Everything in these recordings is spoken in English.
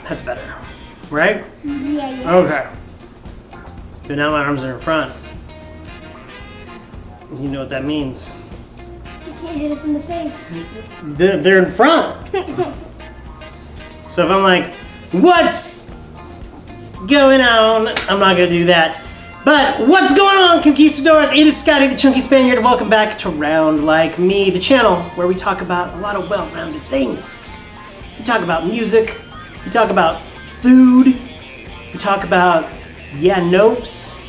That's better. Right? Yeah. Okay. But now my arms are in front. You know what that means. You can't hit us in the face. They're in front. So if I'm like, what's going on? I'm not going to do that. But what's going on, Conquistadors? It is Scotty the Chunky Spaniard. Welcome back to Round Like Me, the channel where we talk about a lot of well-rounded things. We talk about music. We talk about food. We talk about nopes.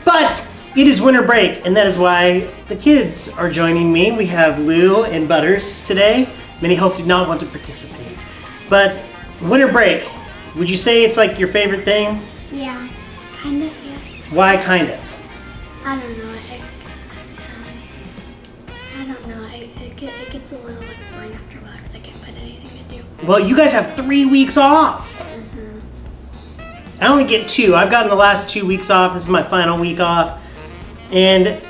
But it is winter break, and that is why the kids are joining me. We have Lou and Butters today. Many Hope did not want to participate. But winter break, would you say it's like your favorite thing? Yeah, kind of. Yeah. Why kind of? I don't know. I don't know. It gets a little like boring after a while because I can't find anything to do. Well, you guys have 3 weeks off. I only get 2. I've gotten the last 2 weeks off. This is my final week off. And,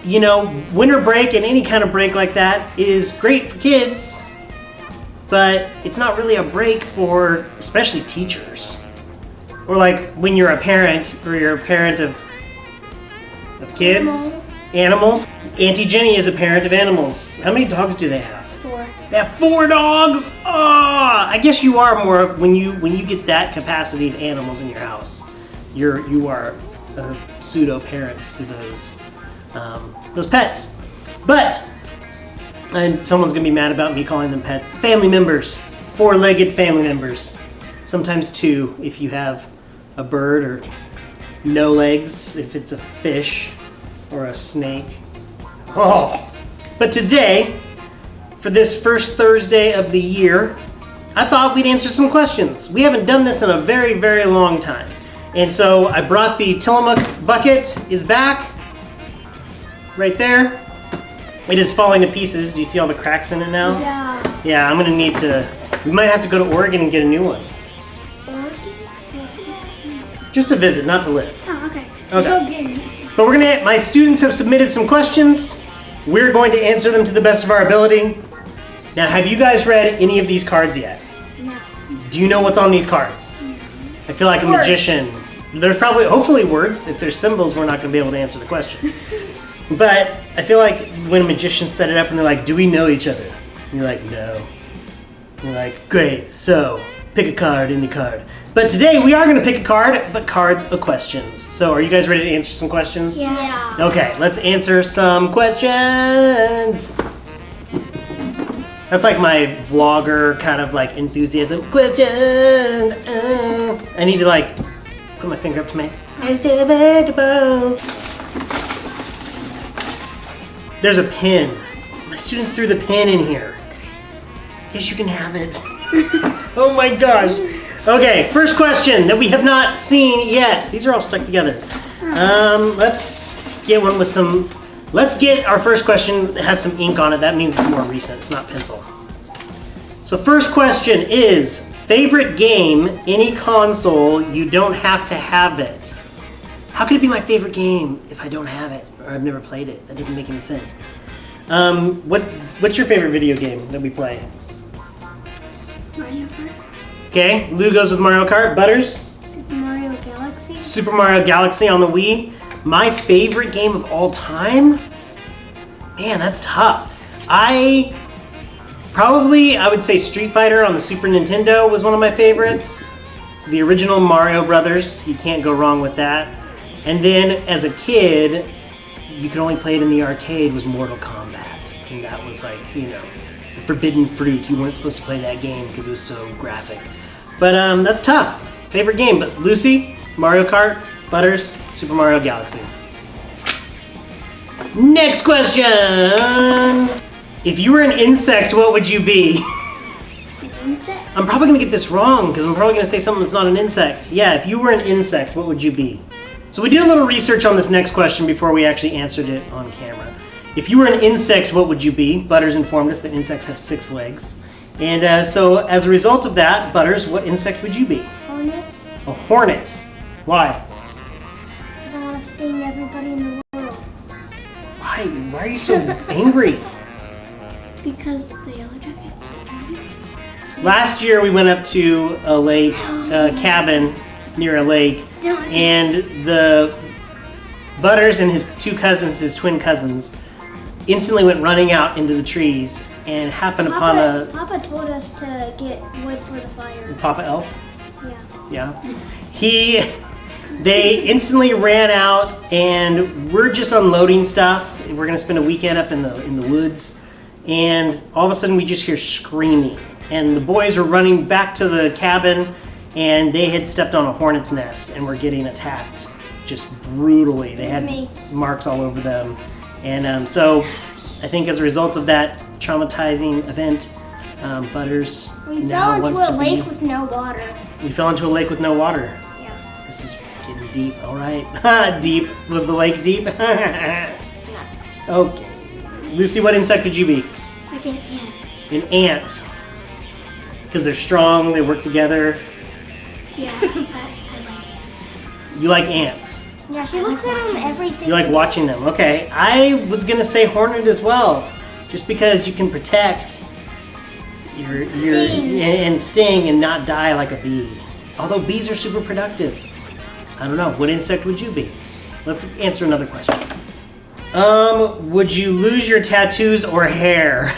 you know, winter break and any kind of break like that is great for kids, but it's not really a break for especially teachers. Or like when you're a parent or you're a parent of kids, animals. Auntie Jenny is a parent of animals. How many dogs do they have? 4. They have 4 dogs. Oh, I guess you are more when you get that capacity of animals in your house. You are a pseudo parent to those pets. But and someone's gonna be mad about me calling them pets. Family members, 4-legged family members. Sometimes 2 if you have a bird, or no legs if it's a fish or a snake. Oh, but today, for this first Thursday of the year, I thought we'd answer some questions. We haven't done this in a very, very long time. And so I brought the Tillamook bucket, is back, right there. It is falling to pieces. Do you see all the cracks in it now? Yeah. Yeah, I'm gonna need to, we might have to go to Oregon and get a new one. Oregon? Just to visit, not to live. Oh, okay. Okay. But my students have submitted some questions. We're going to answer them to the best of our ability. Now, have you guys read any of these cards yet? No. Do you know what's on these cards? I feel like a magician. There's probably, hopefully words. If there's symbols, we're not going to be able to answer the question. But I feel like when a magician set it up and they're like, do we know each other? And you're like, no. And you're like, great, so pick a card, any card. But today we are going to pick a card, but cards of questions. So are you guys ready to answer some questions? Yeah. Okay, let's answer some questions. That's like my vlogger kind of like enthusiasm. Questions. I need to like put my finger up to my activate. There's a pin. My students threw the pin in here. Yes, you can have it. Oh my gosh. Okay, first question that we have not seen yet. These are all stuck together. Let's get one with some. Let's get our first question that has some ink on it. That means it's more recent. It's not pencil. So first question is, favorite game, any console, you don't have to have it. How could it be my favorite game if I don't have it or I've never played it? That doesn't make any sense. What's your favorite video game that we play? Mario Kart. Okay, Lou goes with Mario Kart. Butters? Super Mario Galaxy. Super Mario Galaxy on the Wii. My favorite game of all time? Man, that's tough. I would say Street Fighter on the Super Nintendo was one of my favorites. The original Mario Brothers, you can't go wrong with that. And then as a kid, you could only play it in the arcade, was Mortal Kombat. And that was like, you know, the forbidden fruit. You weren't supposed to play that game because it was so graphic. But that's tough. Favorite game, but Lucy, Mario Kart, Butters, Super Mario Galaxy. Next question. If you were an insect, what would you be? An insect? I'm probably gonna get this wrong because I'm probably gonna say something that's not an insect. Yeah, if you were an insect, what would you be? So we did a little research on this next question before we actually answered it on camera. If you were an insect, what would you be? Butters informed us that insects have 6 legs. And so as a result of that, Butters, what insect would you be? Hornet. A hornet. Why? Because I want to sting everybody in the world. Why? Why are you so angry? Because the yellow jackets. Last year we went up to a lake, cabin near a lake, and the Butters and his two cousins, his twin cousins, instantly went running out into the trees and happened upon a... Papa told us to get wood for the fire. Papa Elf? Yeah. Yeah. They instantly ran out, and we're just unloading stuff. We're gonna spend a weekend up in the woods, and all of a sudden we just hear screaming. And the boys were running back to the cabin, and they had stepped on a hornet's nest and were getting attacked just brutally. They had marks all over them. And so I think as a result of that traumatizing event, Butters now wants to be... We fell into a lake with no water. You fell into a lake with no water? Yeah. This is getting deep. All right. Deep. Was the lake deep? No. Okay. Lucy, what insect would you be? Like an ant. An ant. Because they're strong, they work together. Yeah, I like ants. You like ants. Yeah, she looks at them every single You like watching them. Okay. I was going to say hornet as well. Just because you can protect your and sting and not die like a bee. Although bees are super productive. I don't know. What insect would you be? Let's answer another question. Would you lose your tattoos or hair?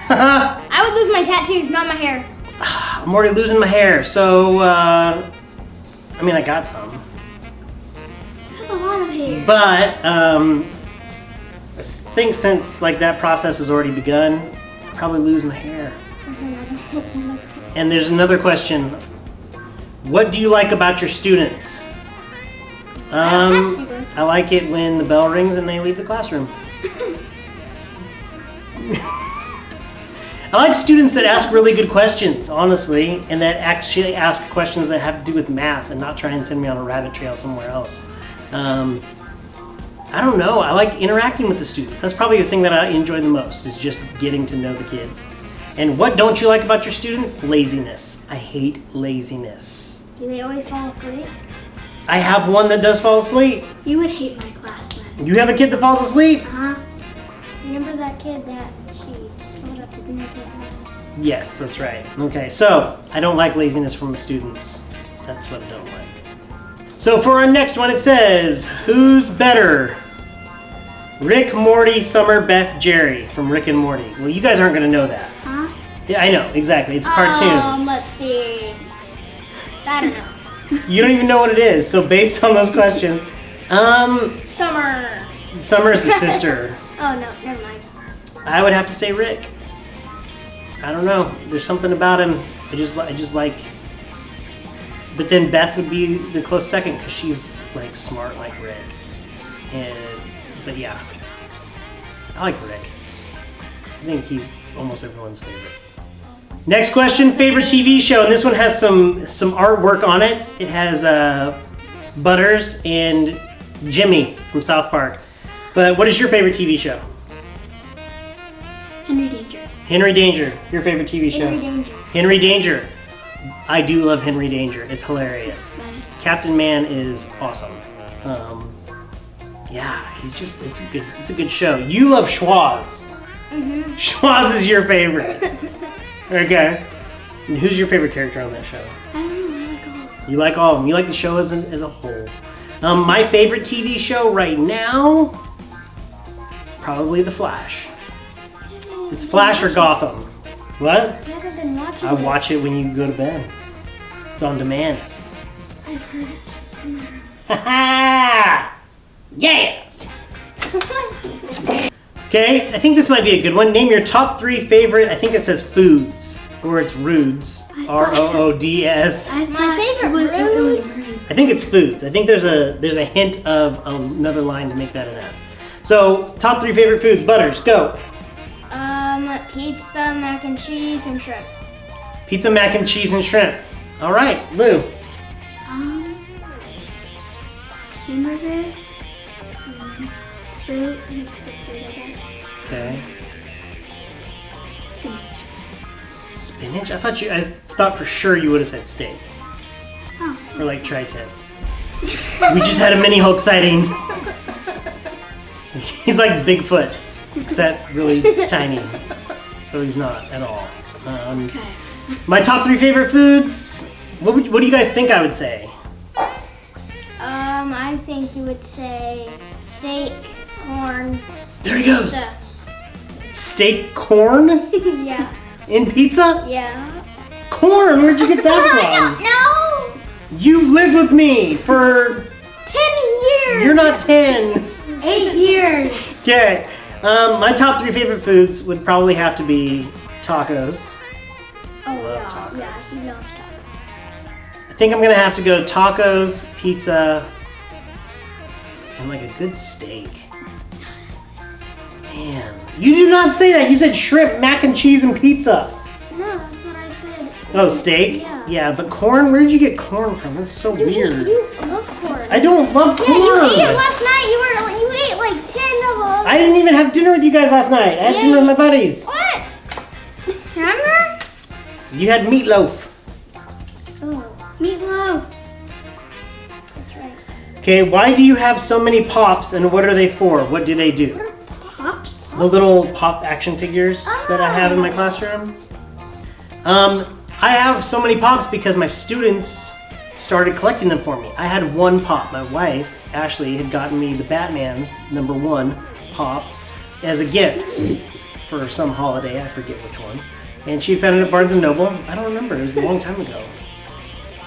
I would lose my tattoos, not my hair. I'm already losing my hair, so I mean I got some. I have a lot of hair. But I think since like that process has already begun, I'll probably lose my hair. And there's another question. What do you like about your students? I don't have students. I like it when the bell rings and they leave the classroom. I like students that ask really good questions, honestly, and that actually ask questions that have to do with math and not try and send me on a rabbit trail somewhere else. I don't know. I like interacting with the students. That's probably the thing that I enjoy the most, is just getting to know the kids. And what don't you like about your students? Laziness. I hate laziness. Do they always fall asleep? I have one that does fall asleep. You would hate my class then. You have a kid that falls asleep? Uh-huh. Remember that kid that she told up to dinner table? Yes, that's right. Okay, so I don't like laziness from students. That's what I don't like. So for our next one, it says, who's better? Rick, Morty, Summer, Beth, Jerry from Rick and Morty. Well, you guys aren't going to know that. Huh? Yeah, I know, exactly. It's a cartoon. Let's see. I don't know. You don't even know what it is. So based on those questions, Summer. Summer's the sister. Oh, no, never mind. I would have to say Rick. I don't know. There's something about him. I just like. But then Beth would be the close second because she's like smart like Rick. But yeah, I like Rick. I think he's almost everyone's favorite. Next question, favorite TV show, and this one has some artwork on it. It has Butters and Jimmy from South Park. But what is your favorite TV show? Henry Danger. Henry Danger, your favorite TV show? Henry Danger. Henry Danger. I do love Henry Danger. It's hilarious. Funny. Captain Man is awesome. Yeah, it's a good show. You love Schwoz. Mm-hmm. Schwoz is your favorite. Okay. And who's your favorite character on that show? I don't know. I like all of them. You like all of them. You like the show as a whole. My favorite TV show right now is probably The Flash. It's Flash or Gotham. What? I've never been watching I watch it when you go to bed. It's on demand. I've heard it. Ha ha! Yeah! Okay, I think this might be a good one. Name your top 3 favorite, I think it says foods, or it's Roods. R-O-O-D-S. My favorite food. I think it's foods. I think there's a hint of another line to make that an F. So, top 3 favorite foods. Butters, go. Pizza, mac and cheese, and shrimp. Pizza, mac and cheese, and shrimp. All right, Lou. Hamburgers, fruit, and food, I guess. Okay. Spinach. Spinach? I thought for sure you would have said steak. Oh. Or like tri-tip. We just had a mini Hulk sighting. He's like Bigfoot, except really tiny. So he's not at all. Okay. My top 3 favorite foods. What do you guys think I would say? I think you would say steak, corn. There he goes. Pizza. Steak, corn Yeah. in pizza? Yeah. Corn? Where'd you get that from? No. You've lived with me for 10 years. You're not 10. 8 years. Okay. My top 3 favorite foods would probably have to be tacos. Oh Love yeah. tacos. Yeah. You love tacos. I think I'm gonna have to go tacos, pizza, and like a good steak. Man, you did not say that. You said shrimp, mac and cheese, and pizza. No, that's what I said. Oh, steak? Yeah. But corn? Where did you get corn from? That's so You weird. love corn. I don't love corn. Yeah, you ate it last night. You ate like 10 of them. I didn't even have dinner with you guys last night. I had dinner with my buddies. What? Remember? You had meatloaf. Oh, Meatloaf. that's right. Okay, why do you have so many pops and what are they for? What do they do? Pops? The little pop action figures that I have in my classroom. I have so many pops because my students started collecting them for me. I had one pop. My wife, Ashley, had gotten me the Batman #1 pop as a gift for some holiday. I forget which one. And she found it at Barnes & Noble. I don't remember. It was a long time ago.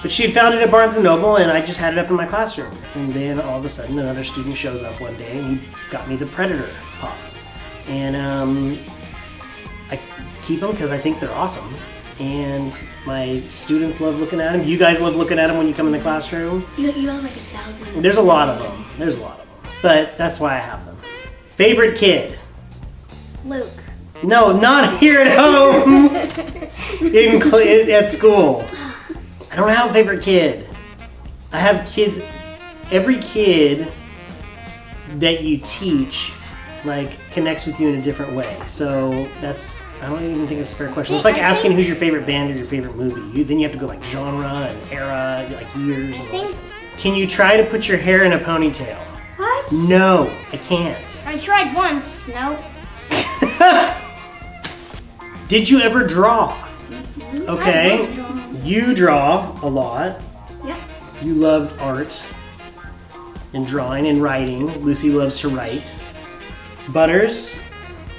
But she had found it at Barnes & Noble, and I just had it up in my classroom. And then all of a sudden, another student shows up one day, and he got me the Predator pop. And I keep them because I think they're awesome. And my students love looking at them. You guys love looking at them when you come in the classroom. You have like 1,000. There's a lot of them. There's a lot of them. But that's why I have them. Favorite kid? Luke. No, not here at home. At school. I don't have a favorite kid. I have kids. Every kid that you teach, like, connects with you in a different way. So I don't even think it's a fair question. It's like asking who's your favorite band or your favorite movie. Then you have to go like genre and era, like years. And all that. Can you try to put your hair in a ponytail? What? No, I can't. I tried once. Nope. Did you ever draw? Okay. I love drawing. You draw a lot. Yep. You loved art and drawing and writing. Lucy loves to write. Butters,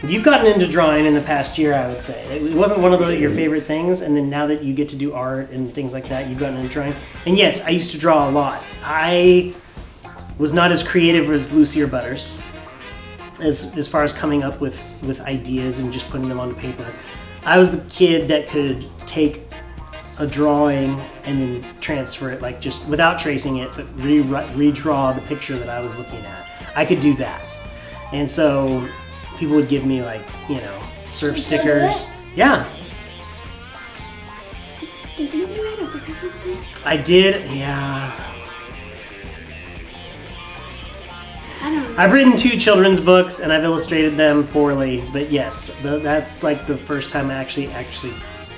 you've gotten into drawing in the past year, I would say. It wasn't one of your favorite things, and then now that you get to do art and things like that, you've gotten into drawing. And yes, I used to draw a lot. I was not as creative as Lucy or Butters as far as coming up with ideas and just putting them onto paper. I was the kid that could take a drawing and then transfer it, like just without tracing it, but redraw the picture that I was looking at. I could do that. And so people would give me like, surf stickers. Yeah. Did you write a book or something? I did, yeah. I don't know. I've written 2 children's books and I've illustrated them poorly, but yes, that's like the first time I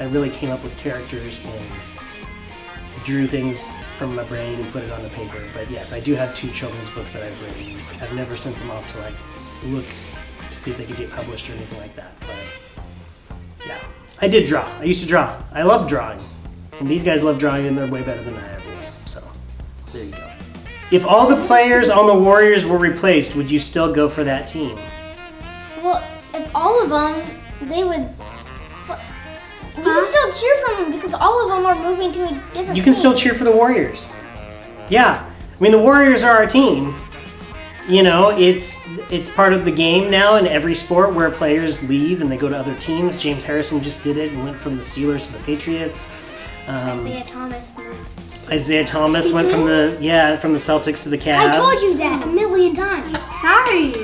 really came up with characters and drew things from my brain and put it on the paper. But yes, I do have 2 children's books that I've written. I've never sent them off to like look to see if they could get published or anything like that. But yeah, I did draw. I used to draw. I love drawing. And these guys love drawing and they're way better than I ever was. So there you go. If all the players on the Warriors were replaced, would you still go for that team? Well, if all of them, they would. You can still cheer for them because all of them are moving to a different. You can team. still cheer for the Warriors. Yeah. I mean, the Warriors are our team. It's part of the game now in every sport where players leave and they go to other teams. James Harrison just did it and went from the Steelers to the Patriots. Isaiah Thomas went from the Celtics to the Cavs. I told you that a million times. Sorry.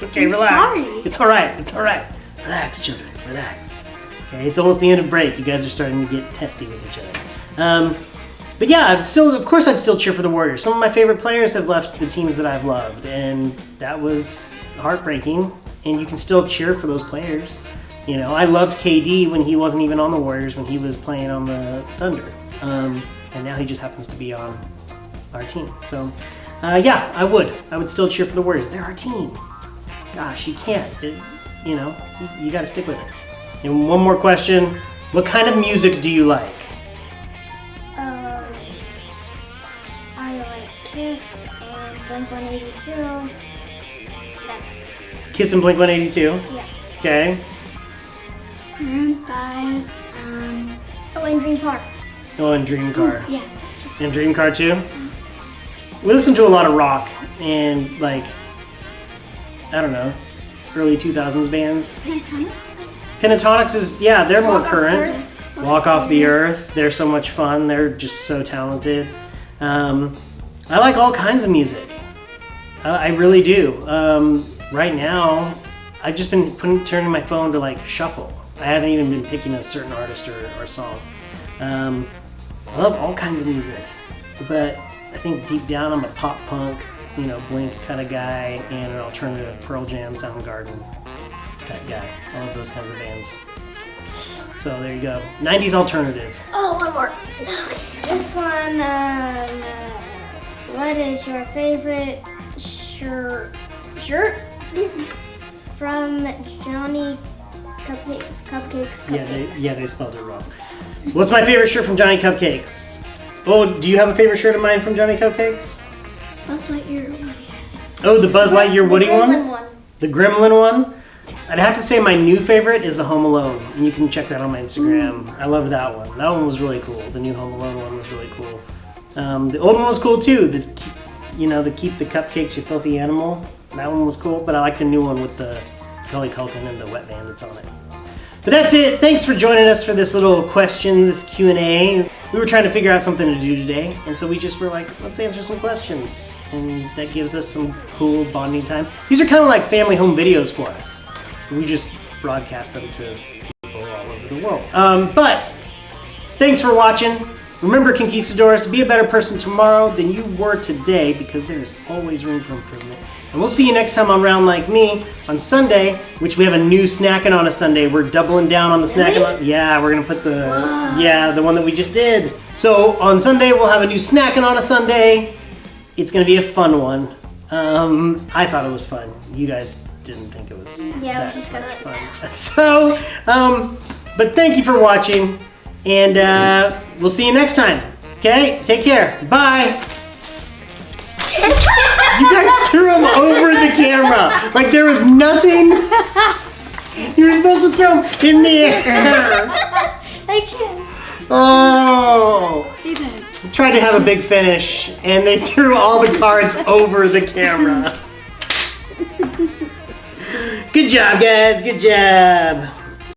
Okay, relax. Sorry. It's all right. It's all right. Relax, children. Relax. Okay, it's almost the end of break. You guys are starting to get testy with each other. But yeah, I'd still cheer for the Warriors. Some of my favorite players have left the teams that I've loved, and that was heartbreaking. And you can still cheer for those players. I loved KD when he wasn't even on the Warriors, when he was playing on the Thunder. And now he just happens to be on our team. So, yeah, I would still cheer for the Warriors. They're our team. Gosh, you can't. You got to stick with it. And one more question. What kind of music do you like? I like Kiss and Blink-182. That's it. Kiss and Blink-182. Yeah. Okay. Maroon 5. Oh, and Dream Car. Oh, and Dream Car. Yeah. And Dream Car too? We listen to a lot of rock and like, I don't know, early 2000s bands. Pentatonics is, yeah, they're more Walk Off the current. Earth. Walk Off the Earth. They're so much fun. They're just so talented. I like all kinds of music. I really do. Right now, I've just been turning my phone to like shuffle. I haven't even been picking a certain artist or song. I love all kinds of music, but I think deep down I'm a pop punk, Blink kind of guy, and an alternative Pearl Jam, Soundgarden type guy. I love those kinds of bands. So there you go. 90s alternative. Oh, one more. Okay. This one, what is your favorite shirt from Johnny Cupcakes? Yeah, they spelled it wrong. What's my favorite shirt from Johnny Cupcakes? Oh, do you have a favorite shirt of mine from Johnny Cupcakes? Buzz Lightyear Woody. Oh, the Buzz Lightyear Woody The Gremlin one. The Gremlin one? I'd have to say my new favorite is the Home Alone, and you can check that on my Instagram. I love that one. That one was really cool. The new Home Alone one was really cool. The old one was cool too. The Keep the Cupcakes, You Filthy Animal. That one was cool, but I like the new one with the Macaulay Culkin and the Wet Bandits on it. But that's it. Thanks for joining us for this little question, this Q&A. We were trying to figure out something to do today, and so we just were like, let's answer some questions. And that gives us some cool bonding time. These are kind of like family home videos for us. We just broadcast them to people all over the world. But thanks for watching. Remember, Conquistadors, to be a better person tomorrow than you were today, because there's always room for improvement. And we'll see you next time on Round Like Me on Sunday, which we have a new Snackin' on a Sunday. We're doubling down on the Snackin' on. Yeah, we're gonna put the one that we just did. So on Sunday we'll have a new Snackin' on a Sunday. It's gonna be a fun one. I thought it was fun. You guys didn't think it was. Yeah, that we just got much fun. So, but thank you for watching, and we'll see you next time. Okay, take care. Bye. You guys threw him over the camera. Like there was nothing. You were supposed to throw him in the air. I can't. Oh. He did. Tried to have a big finish, and they threw all the cards over the camera. Good job, guys. Good job.